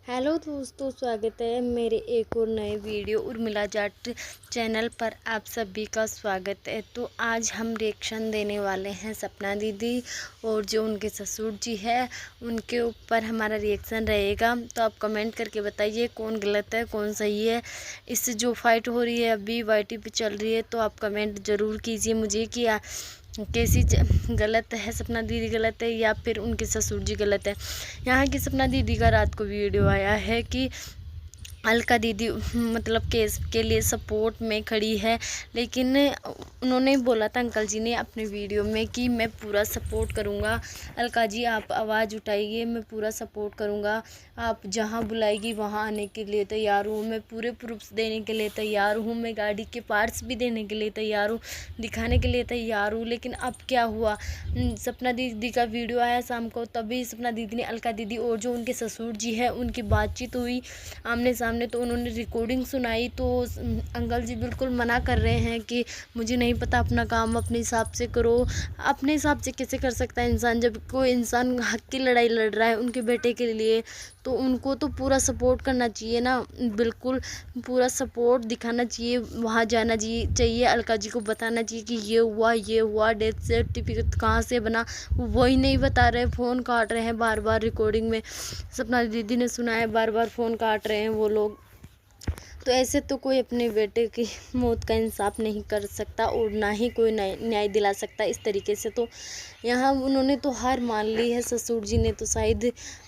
Hello दोस्तों, स्वागत है मेरे एक और नए वीडियो उर्मिला जाट चैनल पर। आप सभी का स्वागत है। तो आज हम रिएक्शन देने वाले हैं सपना दीदी और जो उनके ससुर जी है उनके ऊपर हमारा रिएक्शन रहेगा। तो आप कमेंट करके बताइए कौन गलत है कौन सही है। इससे जो फाइट हो रही है अभी वाईटी पे चल रही है, तो आप कमेंट ज़रूर कीजिए मुझे कि कैसी गलत है, सपना दीदी गलत है या फिर उनके ससुर जी गलत है। यहाँ की सपना दीदी का रात को वीडियो आया है कि अलका दीदी मतलब केस के लिए सपोर्ट में खड़ी है, लेकिन उन्होंने बोला था अंकल जी ने अपने वीडियो में कि मैं पूरा सपोर्ट करूँगा। अलका जी आप आवाज़ उठाइए, मैं पूरा सपोर्ट करूँगा। आप जहाँ बुलाएगी वहाँ आने के लिए तैयार हूँ। मैं पूरे प्रूफ्स देने के लिए तैयार हूँ। मैं गाड़ी के पार्ट्स भी देने के लिए तैयार हूँ, दिखाने के लिए तैयार हूँ। लेकिन अब क्या हुआ, सपना दीदी का वीडियो आया शाम को, तभी सपना दीदी ने अलका दीदी और जो उनके ससुर जी है उनकी बातचीत हुई आमने सामने, तो उन्होंने रिकॉर्डिंग सुनाई। तो अंकल जी बिल्कुल मना कर रहे हैं कि मुझे नहीं पता, अपना काम अपने हिसाब से करो। अपने हिसाब से कैसे कर सकता है इंसान, जब कोई इंसान हक की लड़ाई लड़ रहा है उनके बेटे के लिए, तो उनको तो पूरा सपोर्ट करना चाहिए ना। बिल्कुल पूरा सपोर्ट दिखाना चाहिए, वहाँ जाना चाहिए, अलका जी को बताना चाहिए कि ये हुआ, डेथ सर्टिफिकेट कहाँ से बना, वही नहीं बता रहे, फ़ोन काट रहे हैं बार बार। रिकॉर्डिंग में सपना दीदी ने सुना है बार बार फ़ोन काट रहे हैं वो लोग। तो ऐसे तो कोई अपने बेटे की मौत का इंसाफ नहीं कर सकता और ना ही कोई न्याय दिला सकता इस तरीके से। तो यहाँ उन्होंने तो हार मान ली है। ससुर जी ने तो शायद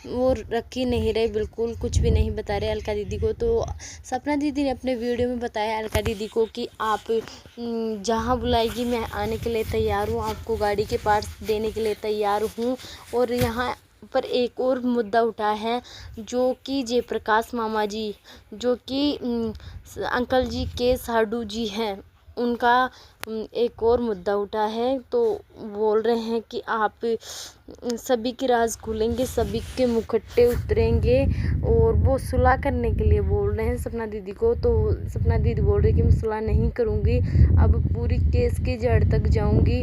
वो रख ही नहीं रहे, बिल्कुल कुछ भी नहीं बता रहे अलका दीदी को। तो सपना दीदी ने अपने वीडियो में बताया अलका दीदी को कि आप जहाँ बुलाएगी मैं आने के लिए तैयार हूँ, आपको गाड़ी के पार्ट्स देने के लिए तैयार हूँ। और यहाँ पर एक और मुद्दा उठा है जो कि जयप्रकाश मामा जी, जो कि अंकल जी के साडू जी हैं, उनका एक और मुद्दा उठा है। तो बोल रहे हैं कि आप सभी की राज खुलेंगे, सभी के मुखट्टे उतरेंगे और वो सुलह करने के लिए बोल रहे हैं सपना दीदी को। तो सपना दीदी बोल रही है कि मैं सुलह नहीं करूँगी, अब पूरी केस की जड़ तक जाऊँगी,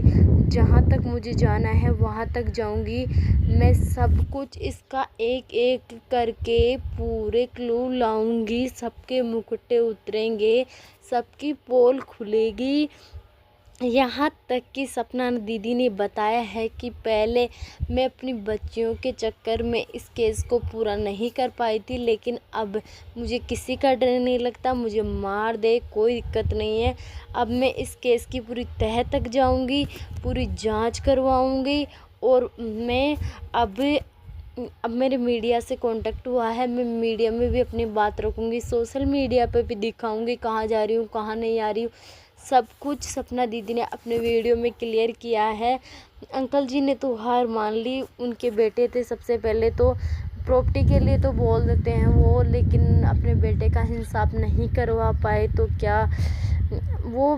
जहाँ तक मुझे जाना है वहाँ तक जाऊँगी। मैं सब कुछ इसका एक एक करके पूरे क्लू लाऊंगी, सबके मुकुटे उतरेंगे, सबकी पोल खुलेगी। यहाँ तक कि सपना दीदी ने बताया है कि पहले मैं अपनी बच्चियों के चक्कर में इस केस को पूरा नहीं कर पाई थी, लेकिन अब मुझे किसी का डर नहीं लगता, मुझे मार दे कोई दिक्कत नहीं है। अब मैं इस केस की पूरी तह तक जाऊंगी, पूरी जांच करवाऊंगी। और मैं अब मेरे मीडिया से कांटेक्ट हुआ है, मैं मीडिया में भी अपनी बात रखूँगी, सोशल मीडिया पे भी दिखाऊंगी कहाँ जा रही हूँ कहाँ नहीं आ रही हूँ। सब कुछ सपना दीदी ने अपने वीडियो में क्लियर किया है। अंकल जी ने तो हार मान ली, उनके बेटे थे सबसे पहले तो प्रॉपर्टी के लिए तो बोल देते हैं वो, लेकिन अपने बेटे का इंसाफ नहीं करवा पाए। तो क्या वो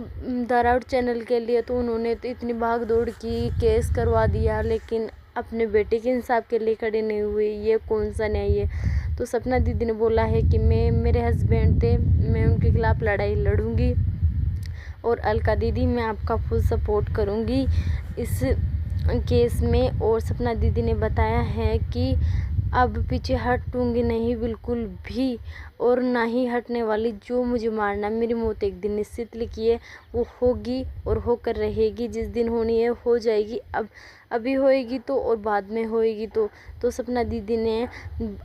दाराउट चैनल के लिए तो उन्होंने तो इतनी भाग दौड़ की, केस करवा दिया, लेकिन अपने बेटे के इंसाफ के लिए खड़े नहीं हुए। ये कौन सा न्याय है। तो सपना दीदी ने बोला है कि मेरे हस्बैंड थे, मैं उनके खिलाफ़ लड़ाई लड़ूंगी और अलका दीदी मैं आपका फुल सपोर्ट करूंगी इस केस में। और सपना दीदी ने बताया है कि अब पीछे हटूंगी नहीं बिल्कुल भी, और ना ही हटने वाली। जो मुझे मारना, मेरी मौत एक दिन निश्चित लिखी है, वो होगी और होकर रहेगी। जिस दिन होनी है हो जाएगी, अभी होएगी तो और बाद में होएगी तो सपना दीदी ने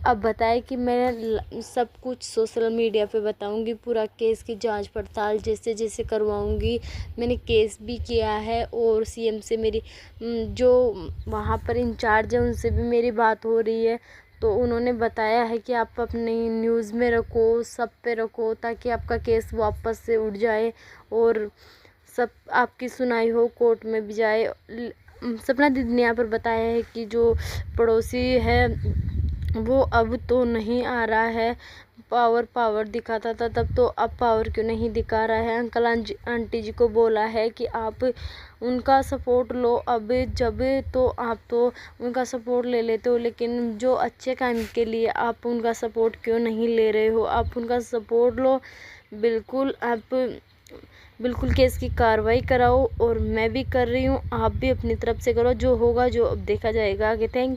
अब बताया कि मैं सब कुछ सोशल मीडिया पे बताऊंगी, पूरा केस की जांच पड़ताल जैसे जैसे करवाऊंगी। मैंने केस भी किया है और सीएम से मेरी जो वहाँ पर इंचार्ज है उनसे भी मेरी बात हो रही है। तो उन्होंने बताया है कि आप अपनी न्यूज़ में रखो, सब पे रखो, ताकि आपका केस वापस से उठ जाए और सब आपकी सुनाई हो, कोर्ट में भी जाए। सपना दीदी ने यहाँ पर बताया है कि जो पड़ोसी है वो अब तो नहीं आ रहा है, पावर दिखाता था तब, तो अब पावर क्यों नहीं दिखा रहा है। अंकल आंटी जी को बोला है कि आप उनका सपोर्ट लो, अब जब तो आप तो उनका सपोर्ट ले लेते हो, लेकिन जो अच्छे काम के लिए आप उनका सपोर्ट क्यों नहीं ले रहे हो। आप उनका सपोर्ट लो, बिल्कुल आप बिल्कुल केस की कार्रवाई कराओ, और मैं भी कर रही हूँ, आप भी अपनी तरफ से करो। जो होगा जो अब देखा जाएगा आगे। Thank you.